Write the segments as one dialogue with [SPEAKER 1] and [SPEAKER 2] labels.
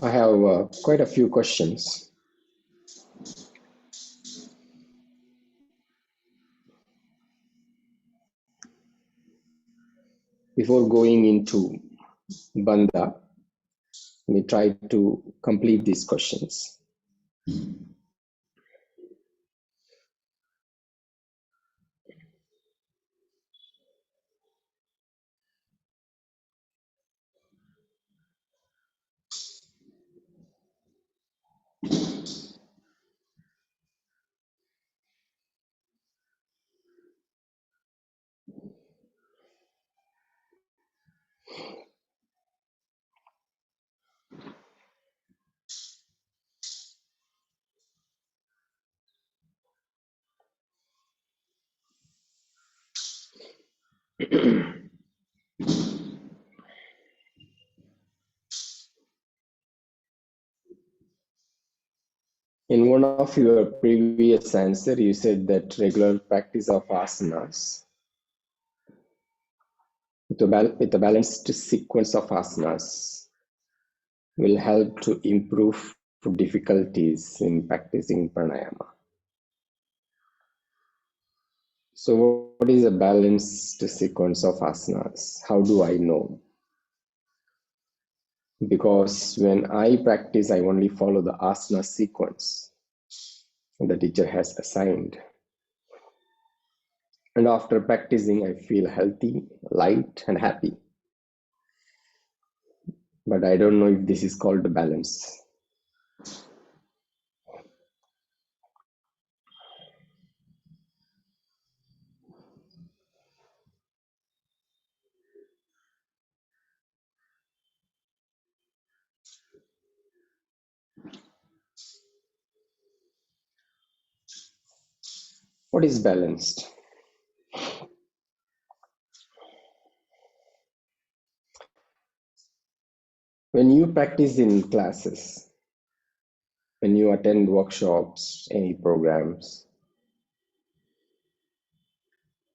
[SPEAKER 1] I have quite a few questions. Before going into Bandha, we try to complete these questions. In one of your previous answer, you said that regular practice of asanas with a balanced sequence of asanas will help to improve difficulties in practicing pranayama. So what is a balanced sequence of asanas? How do I know? Because when I practice, I only follow the asana sequence the teacher has assigned. And after practicing, I feel healthy, light, and happy. But I don't know if this is called balance. What is balanced? When you practice in classes, when you attend workshops, any programs,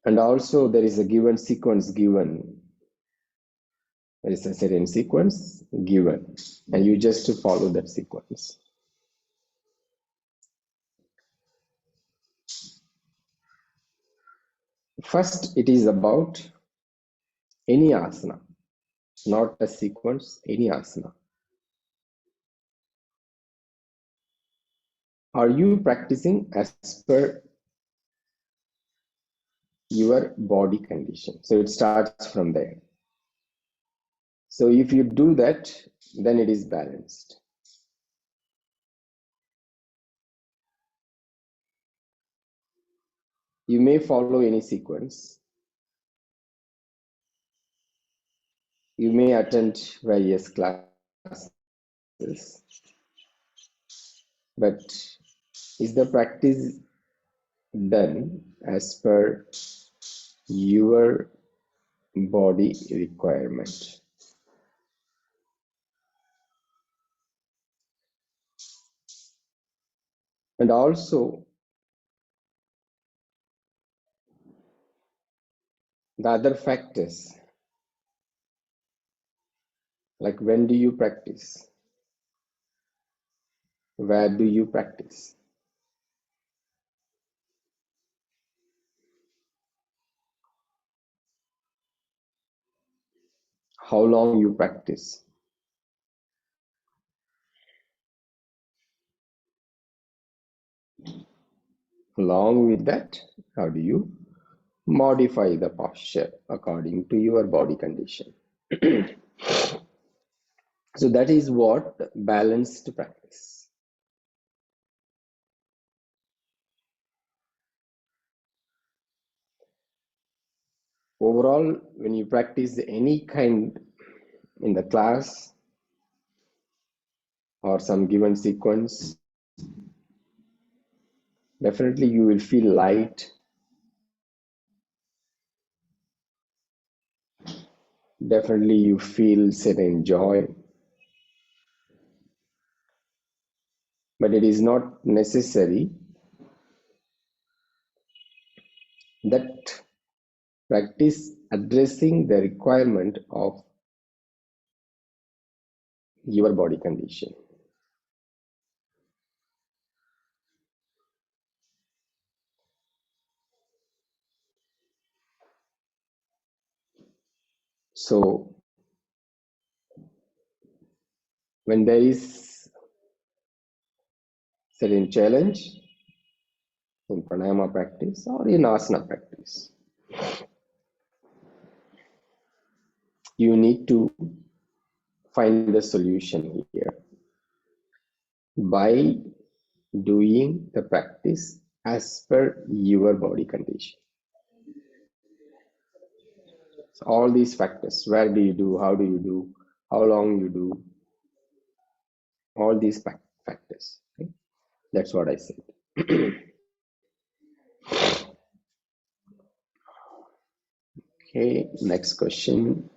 [SPEAKER 1] and also there is a given sequence given. There is a certain sequence given, and you just follow that sequence. First, it is about any asana, not a sequence, any asana. Are you practicing as per your body condition? So it starts from there. So if you do that, then it is balanced. You may follow any sequence. You may attend various classes. But is the practice done as per your body requirement? And also, the other factors, like when do you practice? Where do you practice? How long you practice? Along with that, how do you modify the posture according to your body condition? So that is what balanced practice. Overall, when you practice any kind in the class or some given sequence, definitely you will feel light. Definitely you feel certain joy. But it is not necessary that practice addressing the requirement of your body condition. So when there is certain challenge in pranayama practice or in asana practice, you need to find the solution here by doing the practice as per your body condition. So all these factors, where do you do, how do you do, how long you do, all these factors. Okay? That's what I said. Okay, next question.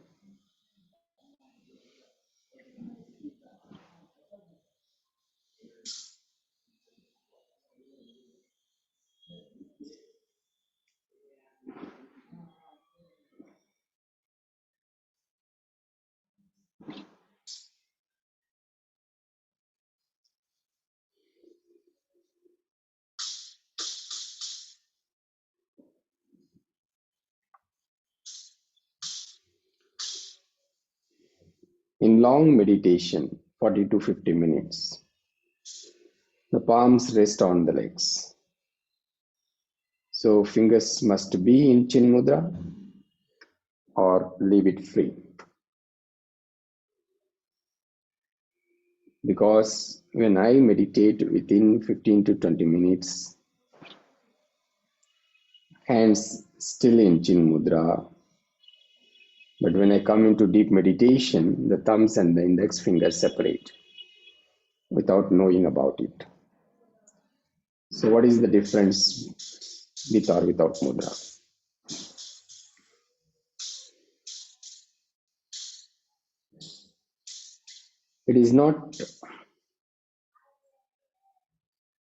[SPEAKER 1] In long meditation, 40 to 50 minutes, the palms rest on the legs. So fingers must be in chin mudra or leave it free. Because when I meditate within 15 to 20 minutes, hands still in chin mudra. But when I come into deep meditation, the thumbs and the index fingers separate without knowing about it. So what is the difference with or without mudra? It is not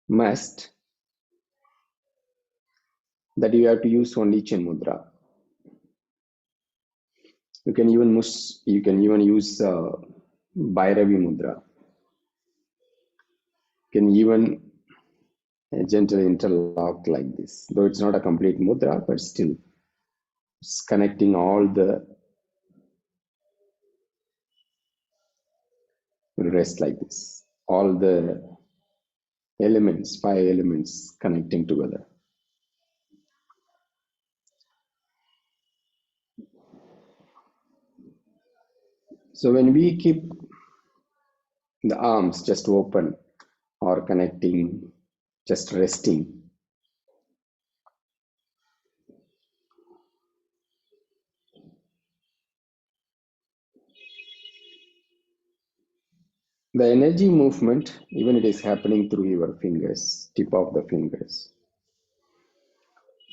[SPEAKER 1] must that you have to use only chin mudra. You can even use Bhairavi mudra. You can even gently interlock like this. Though it's not a complete mudra, but still it's connecting all the rest like this. All the elements, 5 elements connecting together. So when we keep the arms just open or connecting, just resting, the energy movement, even it is happening through your fingers, tip of the fingers.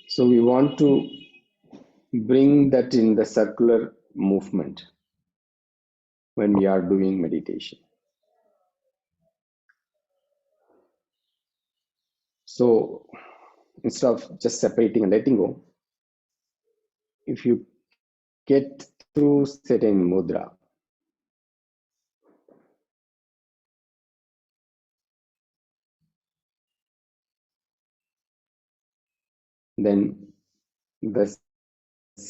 [SPEAKER 1] So we want to bring that in the circular movement when we are doing meditation. So instead of just separating and letting go, if you get through certain mudra, then this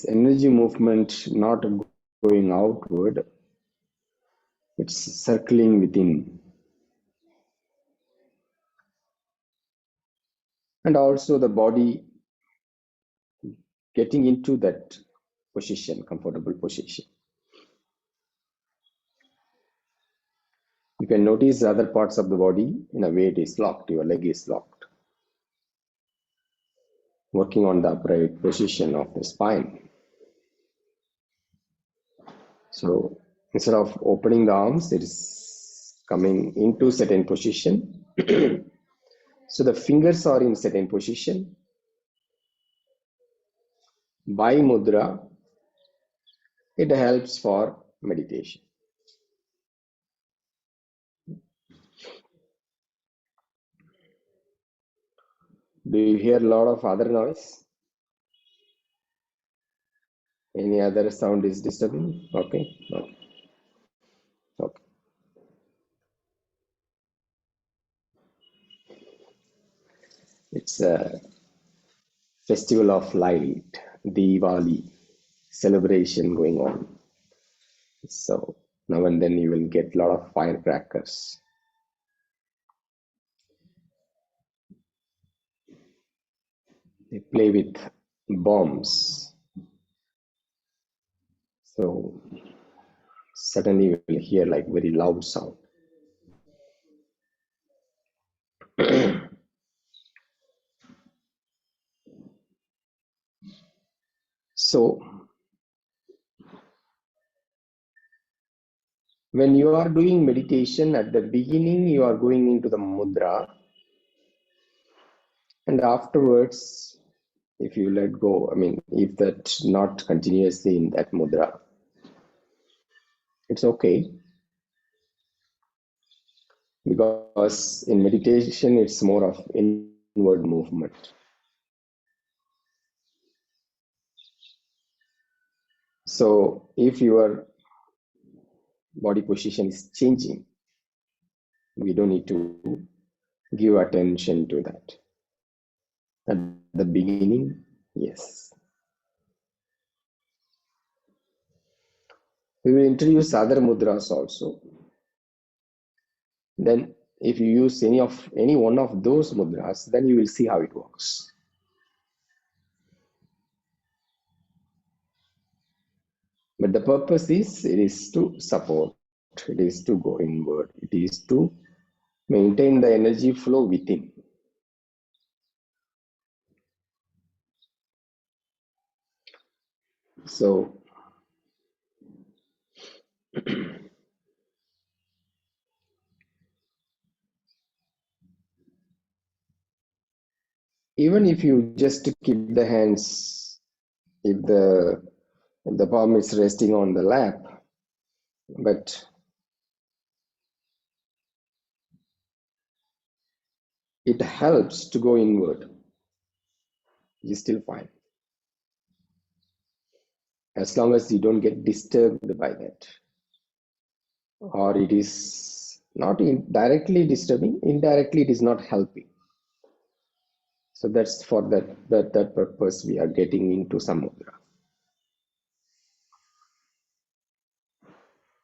[SPEAKER 1] energy movement not going outward, it's circling within. And also the body getting into that position, comfortable position. You can notice other parts of the body in a way it is locked, your leg is locked. Working on the upright position of the spine. So instead of opening the arms, it is coming into certain position. So the fingers are in certain position. By mudra, it helps for meditation. Do you hear a lot of other noise? Any other sound is disturbing? Okay. Okay. It's a festival of light, Diwali celebration going on. So now and then you will get a lot of firecrackers. They play with bombs. So suddenly you will hear like very loud sound. So when you are doing meditation at the beginning, you are going into the mudra, and afterwards, if you let go, I mean, if that's not continuously in that mudra, it's okay, because in meditation it's more of inward movement. So if your body position is changing, we don't need to give attention to that. At the beginning, yes. We will introduce other mudras also. Then if you use any one of those mudras, then you will see how it works. But the purpose is, it is to support, it is to go inward, it is to maintain the energy flow within. So even if you just keep the hands, if the palm is resting on the lap, but it helps to go inward, you're still fine. As long as you don't get disturbed by that. Or it is not directly disturbing, indirectly it is not helping. So that's for that purpose we are getting into samudra.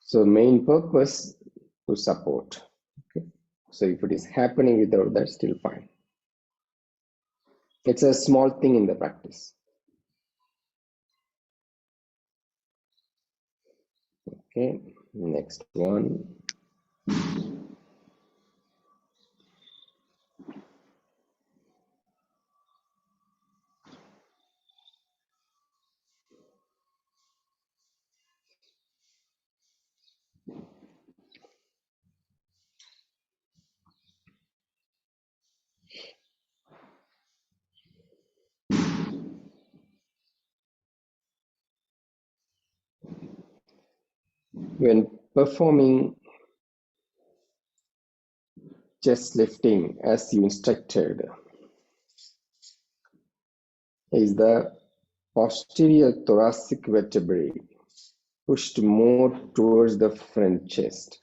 [SPEAKER 1] So main purpose to support. Okay. So if it is happening without that, still fine. It's a small thing in the practice. Okay, next one. When performing chest lifting as you instructed, is the posterior thoracic vertebrae pushed more towards the front chest.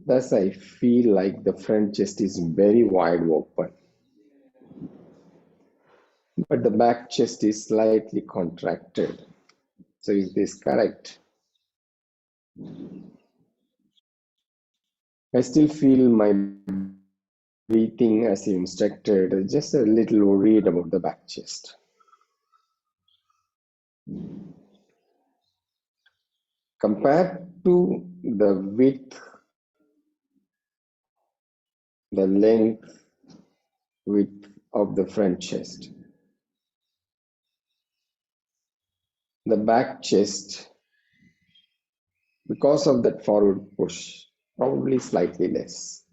[SPEAKER 1] Thus, I feel like the front chest is very wide open, but the back chest is slightly contracted. So is this correct? I still feel my breathing as you instructed, just a little worried about the back chest. Compared to the width, the length, width of the front chest, the back chest, because of that forward push, probably slightly less.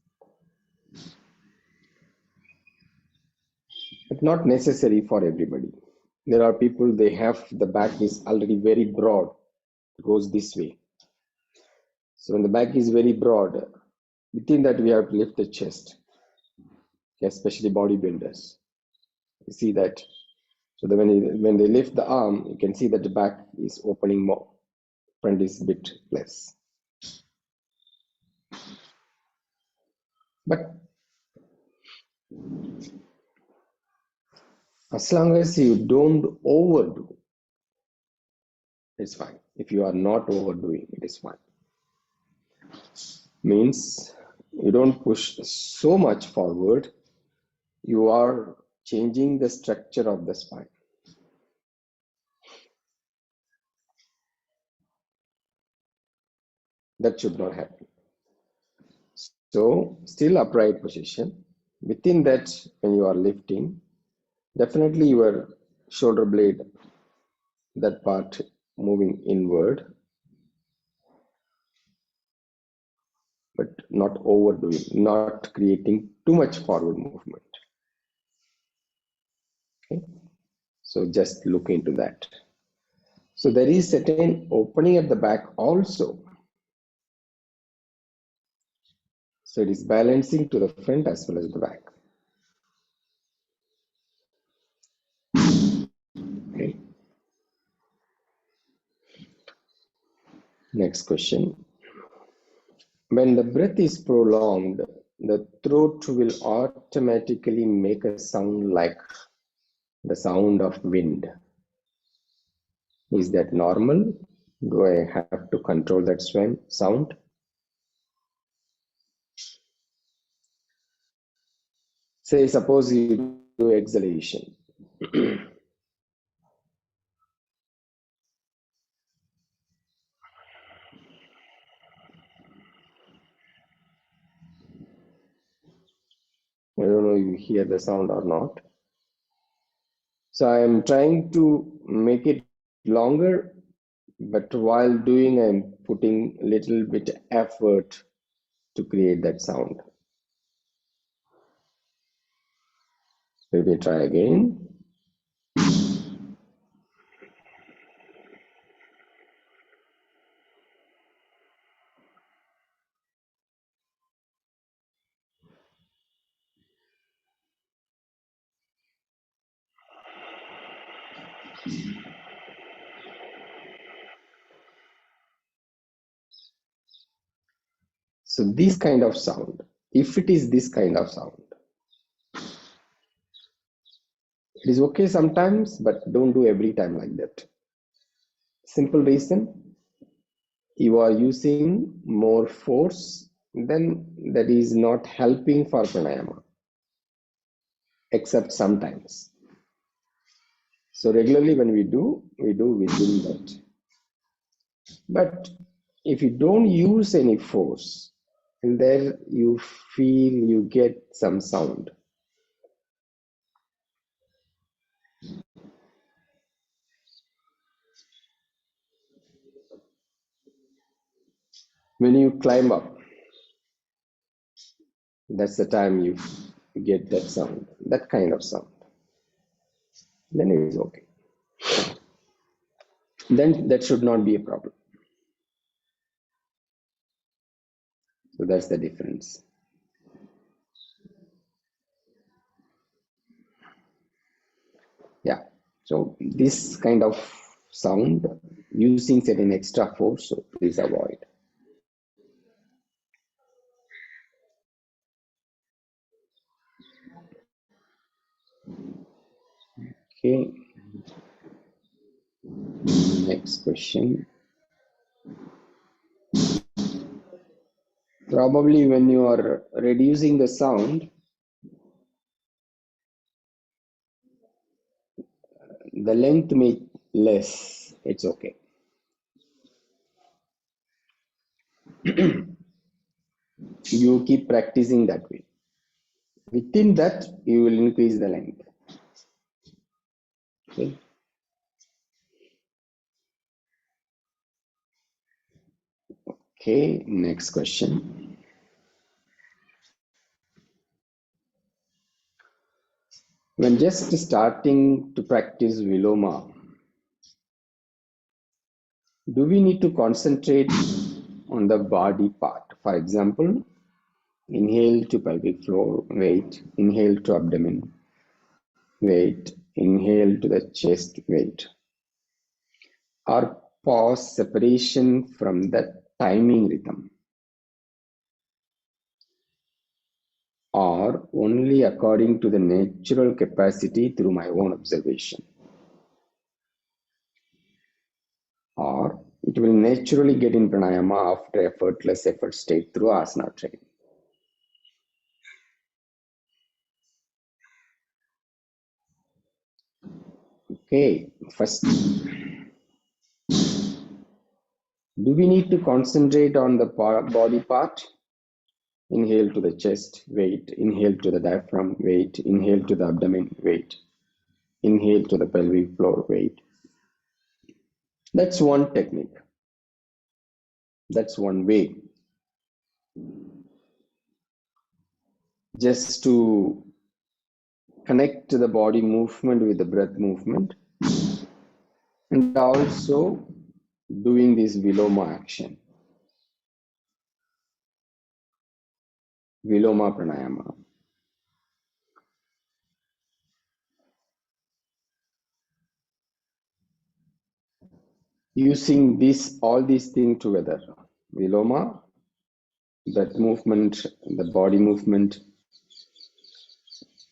[SPEAKER 1] But not necessary for everybody. There are people, they have the back is already very broad, it goes this way. So when the back is very broad, within that we have to lift the chest, especially bodybuilders. You see that. So that when they lift the arm, you can see that the back is opening more, front is a bit less. But As long as you don't overdo, it's fine. If you are not overdoing, it is fine. Means you don't push so much forward, you are changing the structure of the spine. That should not happen. So, still upright position. Within that, when you are lifting, definitely your shoulder blade, that part moving inward, but not overdoing, not creating too much forward movement. Okay, so just look into that. So there is certain opening at the back also. So it is balancing to the front as well as the back. Okay. Next question. When the breath is prolonged, the throat will automatically make a sound like the sound of wind. Is that normal? Do I have to control that sound? Say, suppose you do exhalation. I don't know if you hear the sound or not. So I am trying to make it longer, but while doing, I'm putting a little bit effort to create that sound. Let me try again. So this kind of sound, if it is this kind of sound, it is okay sometimes, but don't do every time like that. Simple reason, you are using more force, then that is not helping for pranayama, except sometimes. So regularly when we do within that. But if you don't use any force, and there you feel you get some sound. When you climb up, that's the time you get that sound, that kind of sound. Then it is okay. Then that should not be a problem. So that's the difference. Yeah. So this kind of sound using certain extra force, so please avoid. Okay. Next question. Probably when you are reducing the sound, the length may less. It's okay. You keep practicing that way. Within that, you will increase the length. Okay. Okay, next question. When just starting to practice Viloma, do we need to concentrate on the body part? For example, inhale to pelvic floor, weight, inhale to abdomen, weight, inhale to the chest, weight. Or pause separation from the timing rhythm. or only according to the natural capacity through my own observation, or it will naturally get in pranayama after effortless effort state through asana training. Okay, first, do we need to concentrate on the body part? Inhale to the chest, weight. Inhale to the diaphragm, weight. Inhale to the abdomen, weight. Inhale to the pelvic floor, weight. That's one technique. That's one way. Just to connect the body movement with the breath movement, and also doing this Viloma action, Viloma Pranayama. Using all these things together, Viloma, breath movement, the body movement,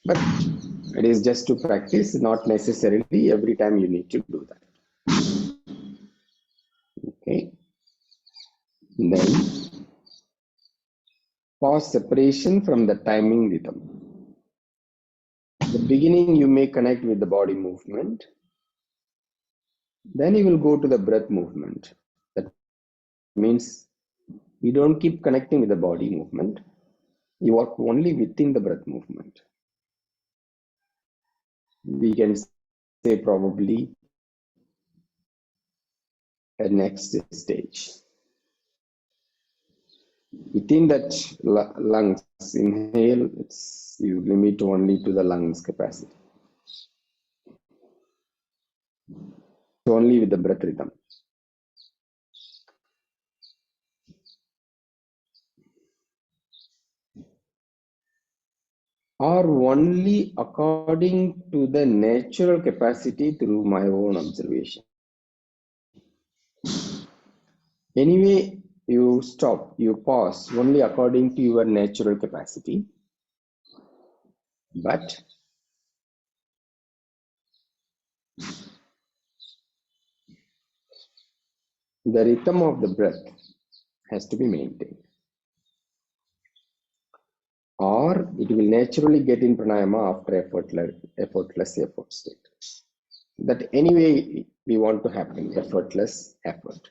[SPEAKER 1] but it is just to practice, not necessarily every time you need to do that. Okay. Then pause separation from the timing rhythm. At the beginning, you may connect with the body movement. Then you will go to the breath movement. That means you don't keep connecting with the body movement. You work only within the breath movement. We can say probably a next stage. Within that lungs, inhale, you limit only to the lungs capacity. Only with the breath rhythm. Or only according to the natural capacity through my own observation. Anyway, you stop, you pause only according to your natural capacity. But the rhythm of the breath has to be maintained. Or it will naturally get in pranayama after effortless effort state. That anyway we want to happen, effortless effort.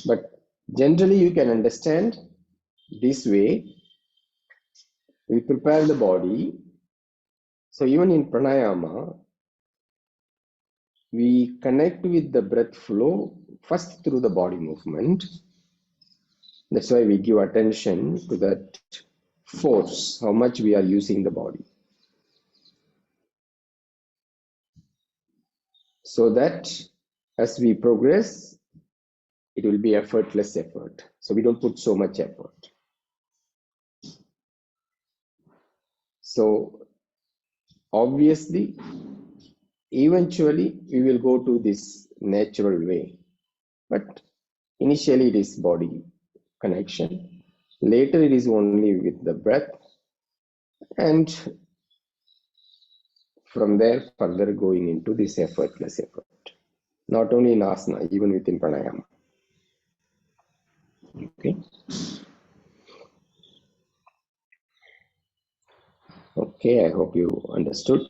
[SPEAKER 1] But generally you can understand this way, we prepare the body. So even in pranayama, we connect with the breath flow first through the body movement. That's why we give attention to that force, how much we are using the body. So that as we progress, it will be effortless effort. So we don't put so much effort. So obviously, eventually we will go to this natural way. But initially it is body connection. Later it is only with the breath. And from there further going into this effortless effort. Not only in asana, even within pranayama. Okay. Okay, I hope you understood.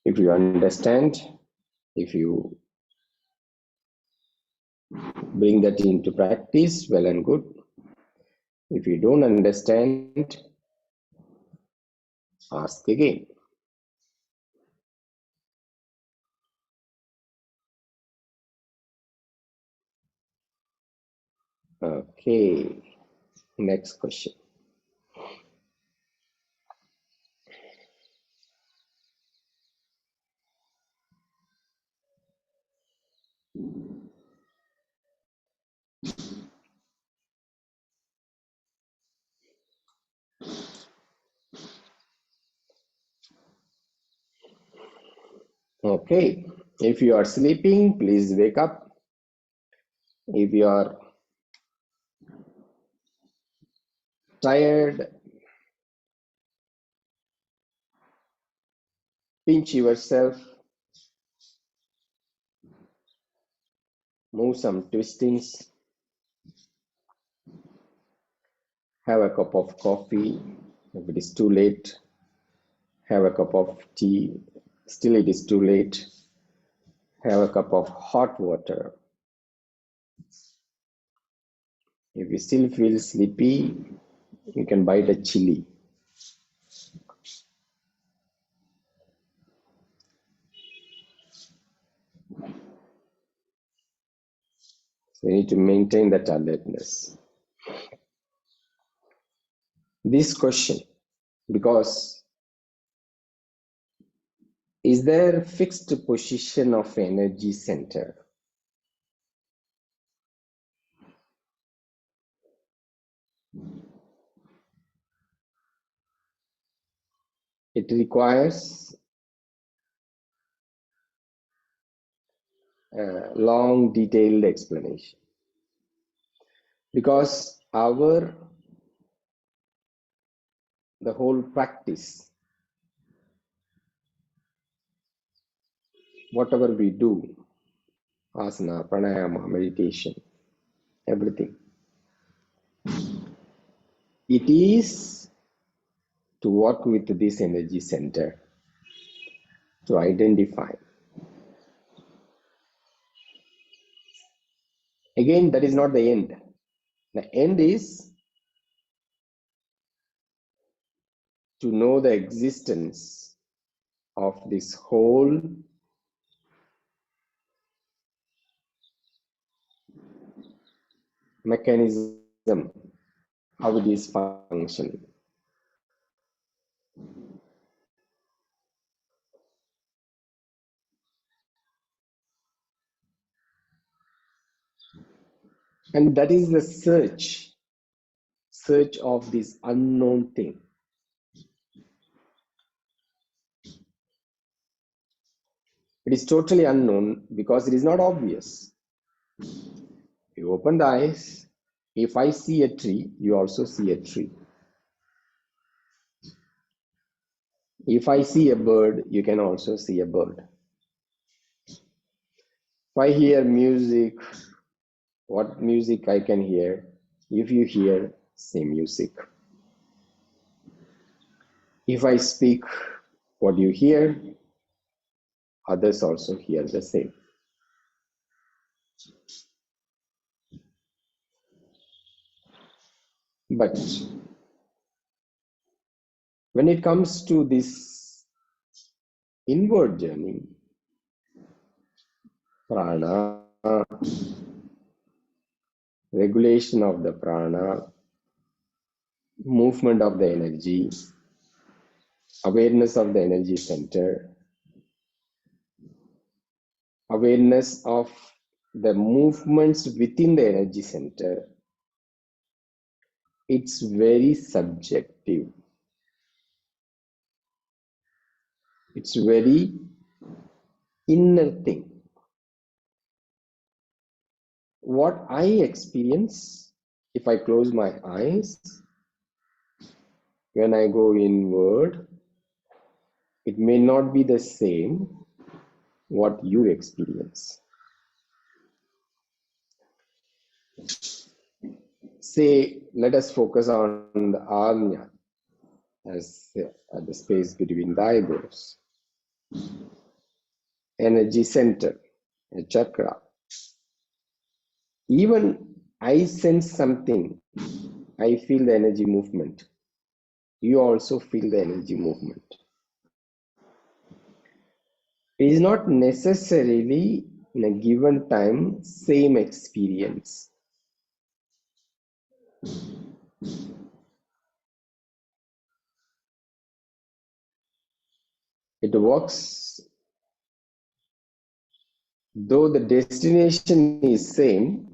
[SPEAKER 1] If you understand, if you bring that into practice, well and good. If you don't understand, ask again. Okay, next question. Okay, if you are sleeping, please wake up. If you are tired, pinch yourself, move some twistings, have a cup of coffee. If it is too late, have a cup of tea. Still, it is too late. Have a cup of hot water. If you still feel sleepy, you can bite a chili. So you need to maintain that alertness. This question, because is there fixed position of energy center? It requires a long, detailed explanation. Because the whole practice, whatever we do, asana, pranayama, meditation, everything, it is to work with this energy center, to identify. Again, that is not the end. The end is to know the existence of this whole mechanism, how it is functioning. And that is the search of this unknown thing. It is totally unknown because it is not obvious. You open the eyes, if I see a tree, you also see a tree. If I see a bird, you can also see a bird. If I hear music, what music I can hear, if you hear, same music. If I speak, what you hear, others also hear the same. But when it comes to this inward journey, prana, regulation of the prana, movement of the energy, awareness of the energy center, awareness of the movements within the energy center, it's very subjective. It's very inner thing. What I experience, if I close my eyes, when I go inward, it may not be the same what you experience. Say, let us focus on the Ajna as the space between the eyebrows. Energy center, a chakra. Even I sense something, I feel the energy movement. You also feel the energy movement. It is not necessarily in a given time same experience. It works, though the destination is same,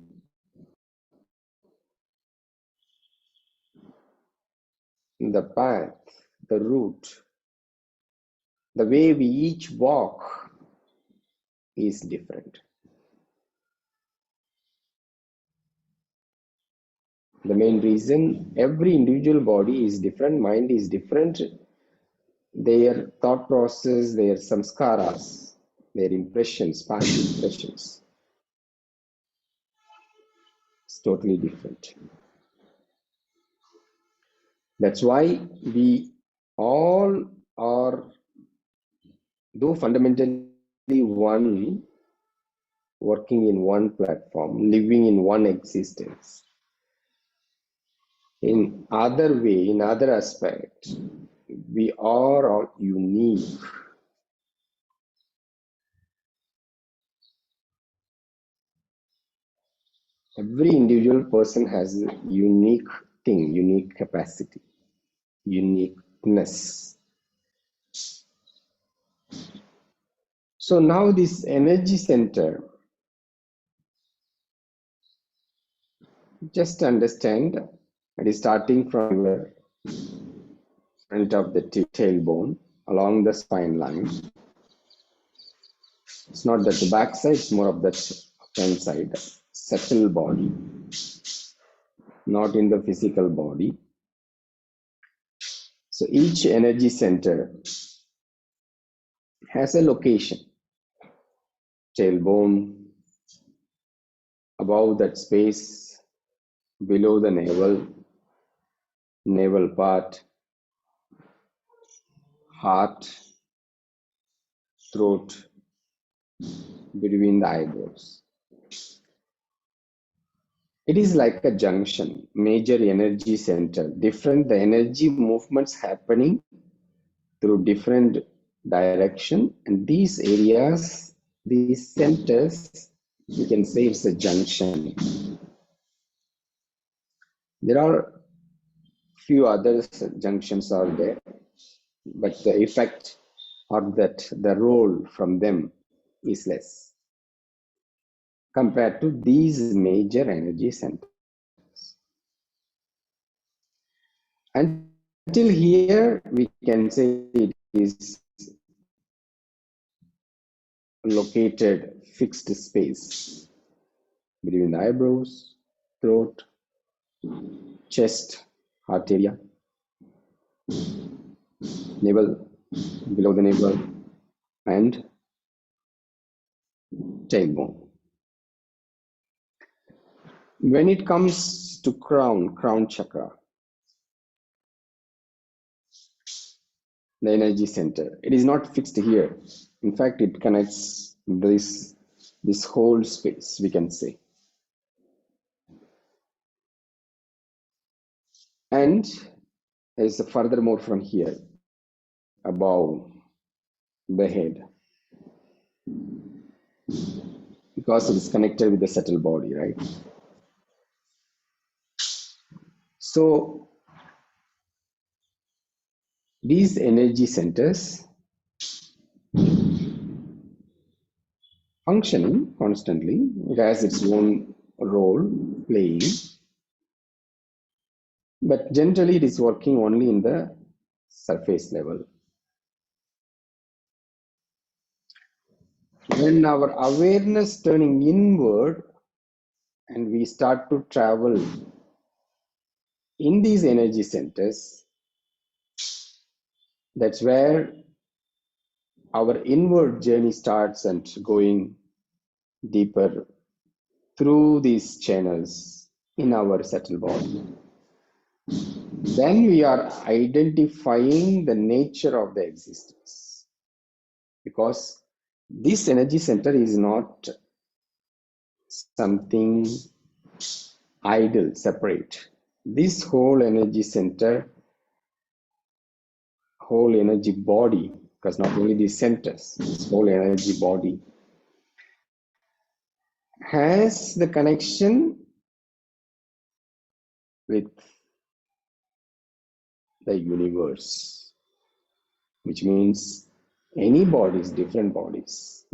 [SPEAKER 1] the path, the route, the way we each walk is different. The main reason, every individual body is different, mind is different, their thought process, their samskaras, their impressions, past impressions, is totally different. That's why we all are, though fundamentally one, working in one platform, living in one existence. In other way, in other aspect, we are all unique. Every individual person has a unique thing, unique capacity, uniqueness. So now this energy center, just understand, it is starting from your front of the tailbone along the spine line. It's not that the back side, it's more of that front side, subtle body, not in the physical body. So each energy center has a location. Tailbone, above that space, below the navel part, heart, throat, between the eyebrows. It is like a junction, major energy center, different the energy movements happening through different direction, and these areas, these centers, you can say it's a junction. There are few other junctions are there, but the effect or that the role from them is less compared to these major energy centers. Until here, we can say it is located fixed space between the eyebrows, throat, chest, heart area, navel, below the navel, and tailbone. When it comes to crown chakra, the energy center, it is not fixed here. In fact, it connects this whole space, we can say. And is furthermore from here, above the head, because it is connected with the subtle body, right? So these energy centers functioning constantly, it has its own role playing, but generally it is working only in the surface level. When our awareness turning inward and we start to travel in these energy centers, that's where our inward journey starts and going deeper through these channels in our subtle body. Then we are identifying the nature of the existence, because this energy center is not something idle, separate. This whole energy center, whole energy body, because not only these centers, this whole energy body has the connection with the universe, which means any bodies, different bodies,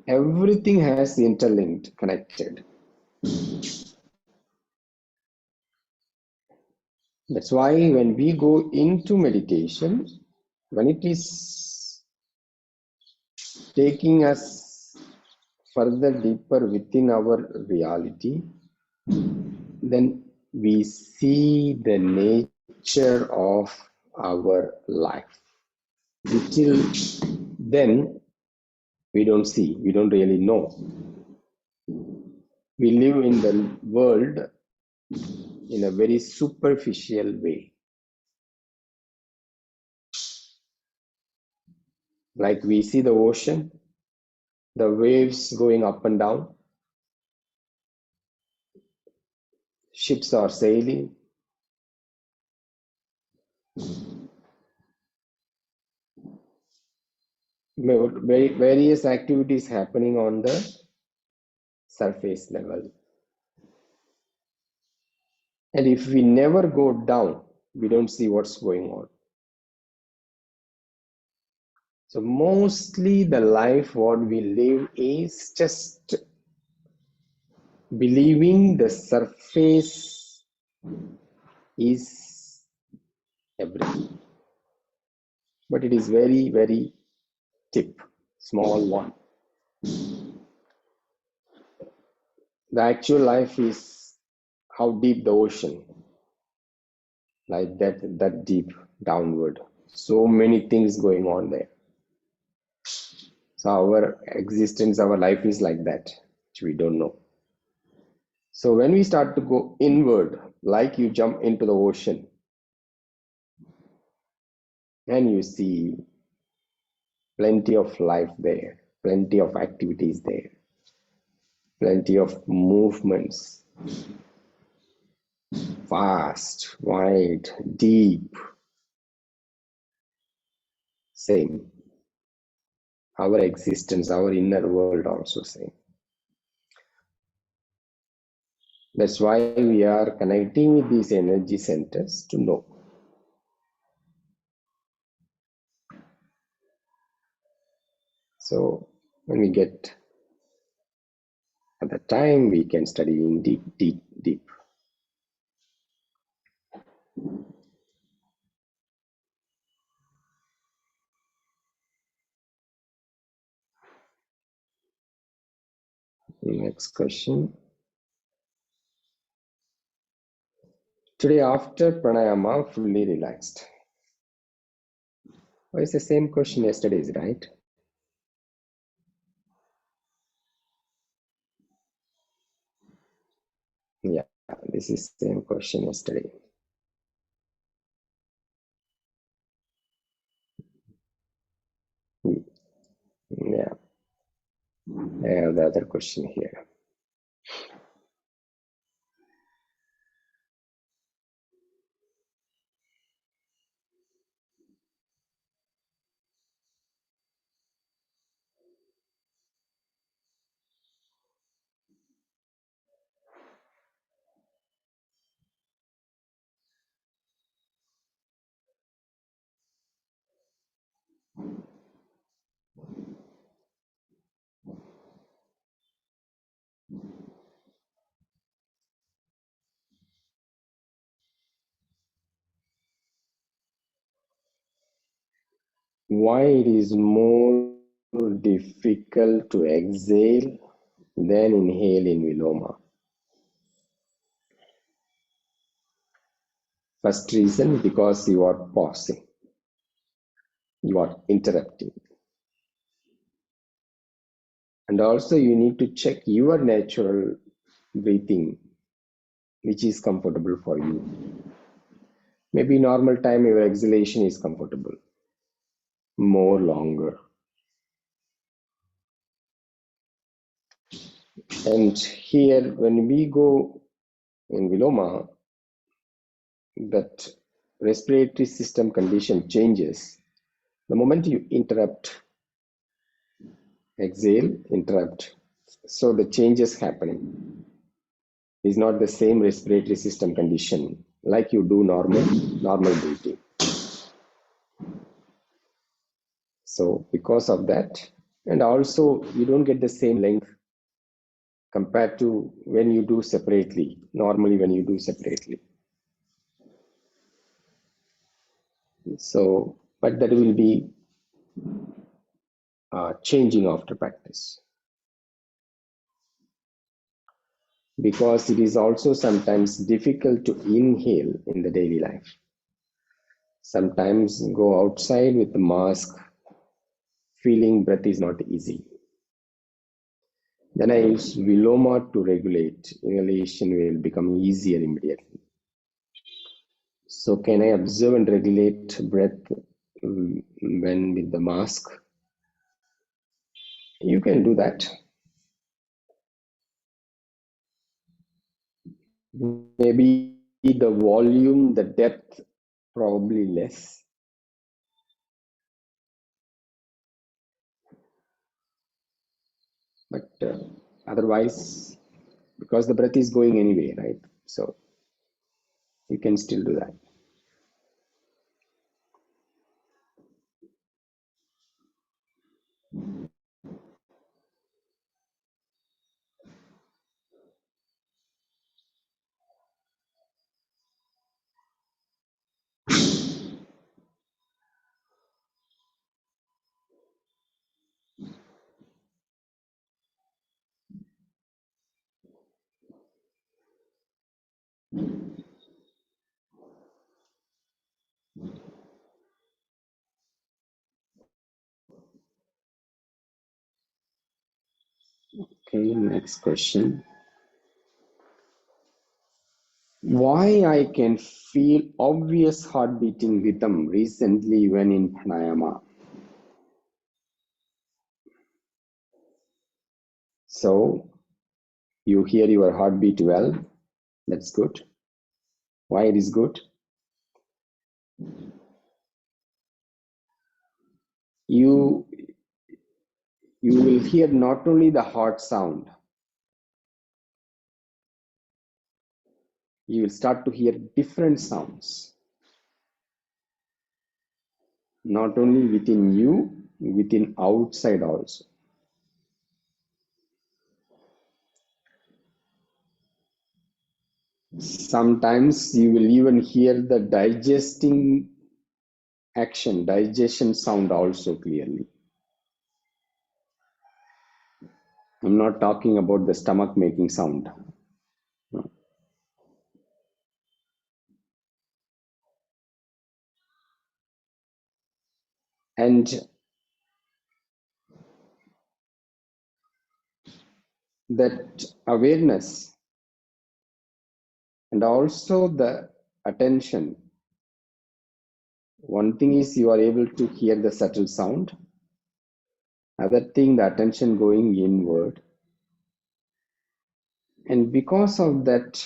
[SPEAKER 1] everything has interlinked, connected. That's why when we go into meditation, when it is taking us further deeper within our reality, then we see the nature of our life. Until then, we don't see, we don't really know. We live in the world in a very superficial way. Like we see the ocean, the waves going up and down, ships are sailing, various activities happening on the surface level. And if we never go down, we don't see what's going on. So mostly the life what we live is just believing the surface is everything. But it is very, very tip, small one. The actual life is how deep the ocean, like that deep downward. So many things going on there. So our existence, our life is like that, which we don't know. So when we start to go inward, like you jump into the ocean and you see plenty of life there, plenty of activities there, plenty of movements, fast, wide, deep, same. Our existence, our inner world also same. That's why we are connecting with these energy centers to know. So when we get at the time, we can study in deep, deep, deep. Next question. Today after pranayama, fully relaxed. Oh, it's the same question yesterday's, right? Yeah, this is same question yesterday. Yeah, I have the other question here. Why it is more difficult to exhale than inhale in Viloma? First reason, because you are pausing, you are interrupting. And also you need to check your natural breathing, which is comfortable for you. Maybe normal time your exhalation is comfortable, more longer. And here when we go in Viloma, that respiratory system condition changes. The moment you interrupt, exhale, interrupt, so the changes happening is not the same respiratory system condition like you do normal breathing. So because of that, and also you don't get the same length compared to when you do separately, normally when you do separately. So, but that will be changing after practice. because it is also sometimes difficult to inhale in the daily life. Sometimes go outside with the mask, feeling breath is not easy. Then I use Viloma to regulate. Inhalation will become easier immediately. So can I observe and regulate breath when with the mask? You can do that. Maybe the volume, the depth, probably less. But otherwise, because the breath is going anyway, right? So you can still do that. Okay, next question. Why I can feel obvious heart beating rhythm recently when in pranayama? So you hear your heartbeat well. That's good. Why it is good? You you will hear not only the heart sound, you will start to hear different sounds, not only within you, within outside also. Sometimes you will even hear the digestion sound also clearly. I'm not talking about the stomach making sound. And that awareness and also the attention. One thing is you are able to hear the subtle sound. Other thing, the attention going inward. And because of that,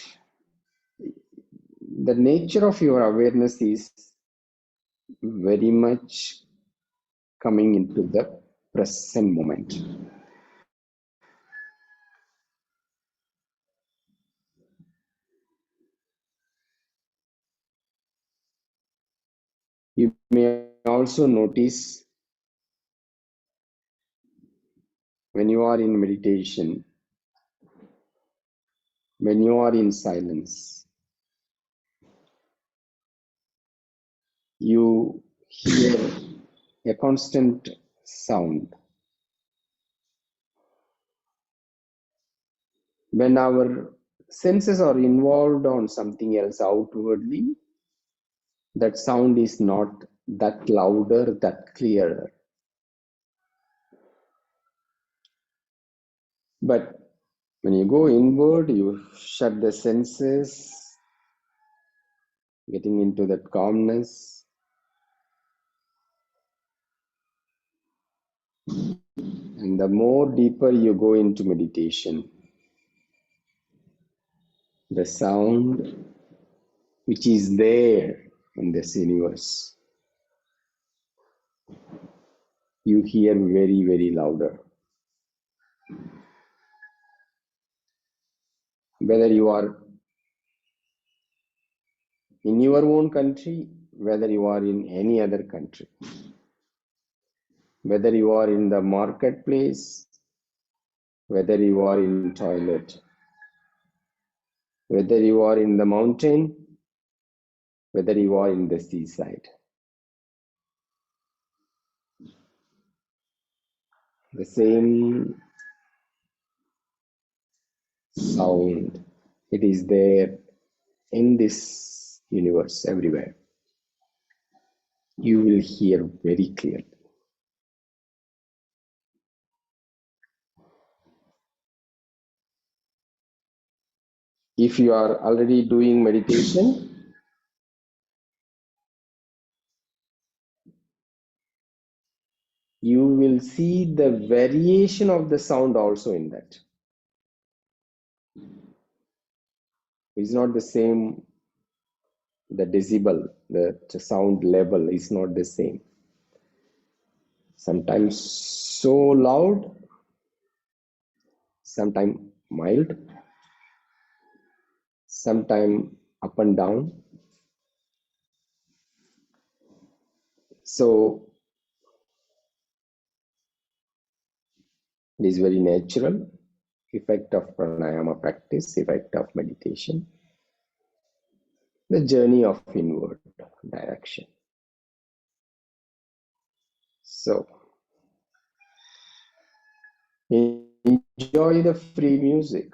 [SPEAKER 1] the nature of your awareness is very much coming into the present moment. You may also notice when you are in meditation, when you are in silence, you hear a constant sound. When our senses are involved on something else outwardly, that sound is not that louder, that clearer. But when you go inward, you shut the senses, getting into that calmness. And the more deeper you go into meditation, the sound which is there in this universe, you hear very, very louder. Whether you are in your own country, whether you are in any other country, whether you are in the marketplace, whether you are in toilet, whether you are in the mountain, whether you are in the seaside. The same sound It is there in this universe everywhere. You will hear very clearly. If you are already doing meditation, you will see the variation of the sound also in that. It's not the same, the decibel, the sound level is not the same. Sometimes so loud, sometimes mild, sometimes up and down. So it is very natural effect of pranayama practice, effect of meditation, the journey of inward direction. So enjoy the free music.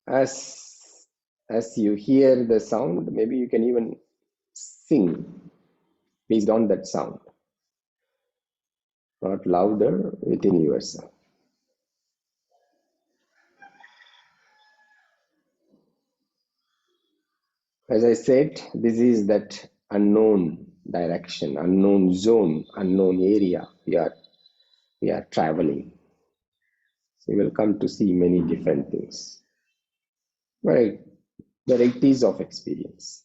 [SPEAKER 1] As you hear the sound, maybe you can even sing based on that sound, not louder, within yourself. As I said, this is that unknown direction, unknown zone, unknown area we are traveling. So you will come to see many different things, varieties of experience.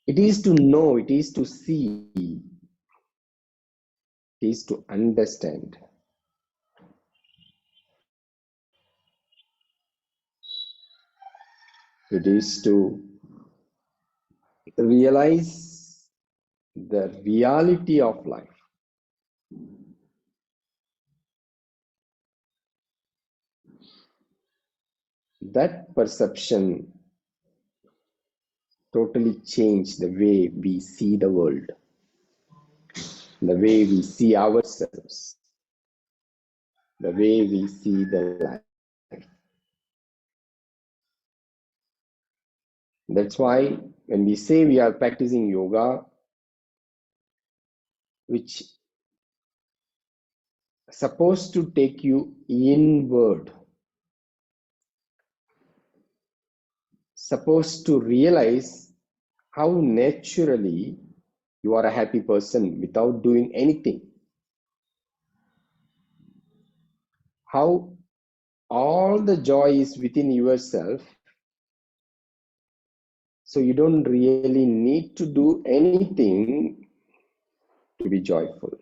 [SPEAKER 1] It is to know, it is to see, it is to understand. It is to realize the reality of life. That perception totally changed the way we see the world, the way we see ourselves, the way we see the life. That's why when we say we are practicing yoga, which is supposed to take you inward, supposed to realize how naturally you are a happy person without doing anything, how all the joy is within yourself, so you don't really need to do anything to be joyful.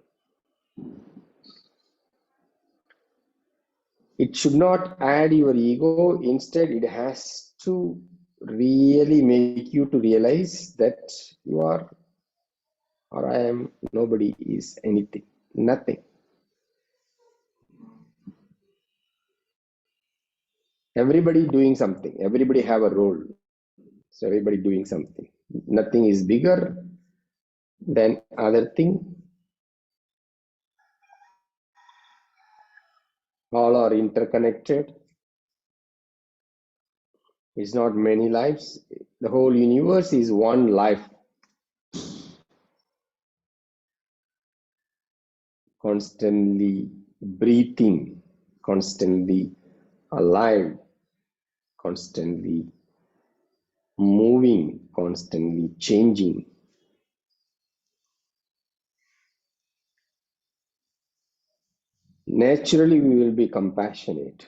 [SPEAKER 1] It should not add your ego. Instead, it has to really make you to realize that you are, or I am, nobody is anything, nothing. Everybody doing something. Everybody have a role. So everybody doing something. Nothing is bigger than other thing. All are interconnected. It's not many lives. The whole universe is one life, constantly breathing, constantly alive, constantly moving, constantly changing. Naturally, we will be compassionate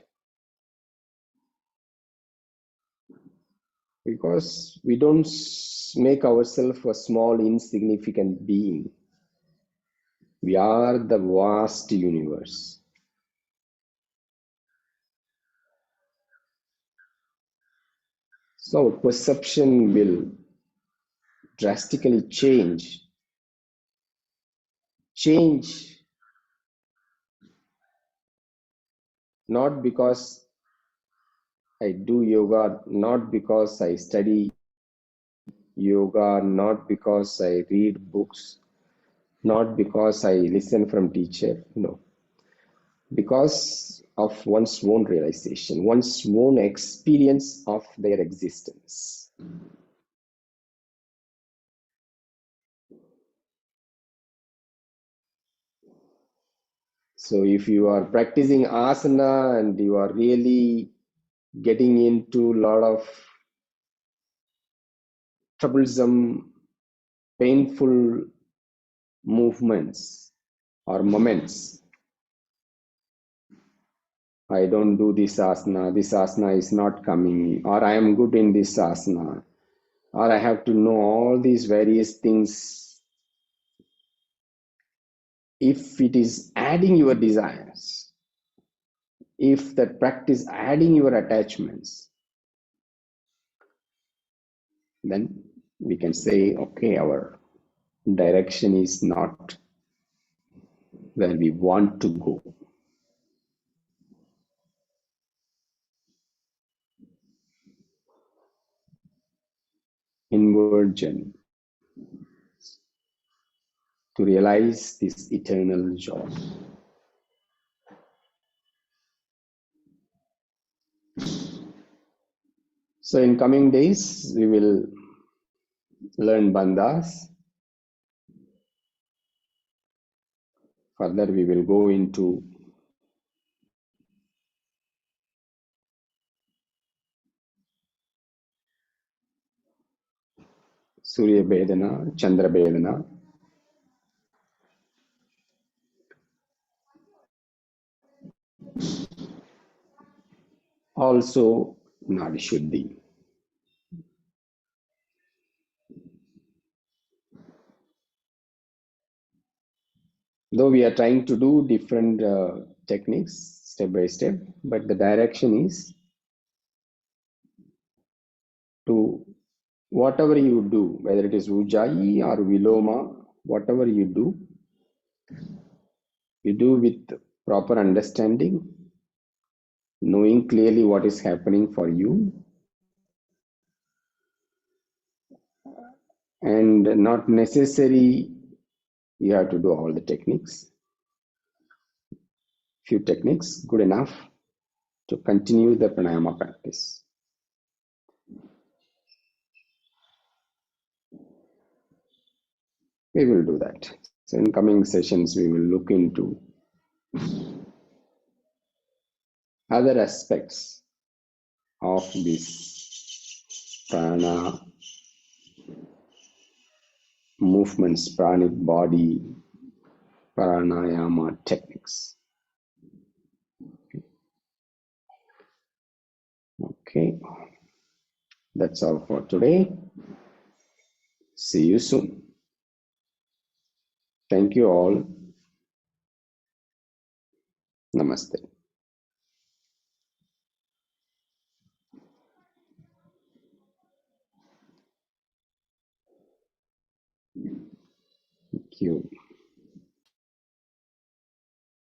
[SPEAKER 1] because we don't make ourselves a small, insignificant being. We are the vast universe. So perception will drastically change. Change not because I do yoga, not because I study yoga not because I read books, not because I listen from teacher, no, because of one's own realization, one's own experience of their existence. So if you are practicing asana and you are really getting into a lot of troublesome, painful movements or moments, I don't do this asana is not coming, or I am good in this asana, or I have to know all these various things. If it is adding your desires, if that practice adding your attachments, then we can say, okay, our direction is not where we want to go. Inward journey to realize this eternal joy. So in coming days, we will learn bandhas. Further, we will go into Surya Bedana, Chandra Bedana, also Nadi Shuddhi. Though we are trying to do different techniques step by step, but the direction is to whatever you do, whether it is Ujjayi or Viloma, whatever you do with proper understanding, knowing clearly what is happening for you, and not necessary you have to do all the techniques. Few techniques, good enough to continue the pranayama practice. We will do that. So in coming sessions, we will look into other aspects of this prana movements, pranic body, pranayama techniques. Okay, that's all for today. See you soon. Thank you all. Namaste. Thank you.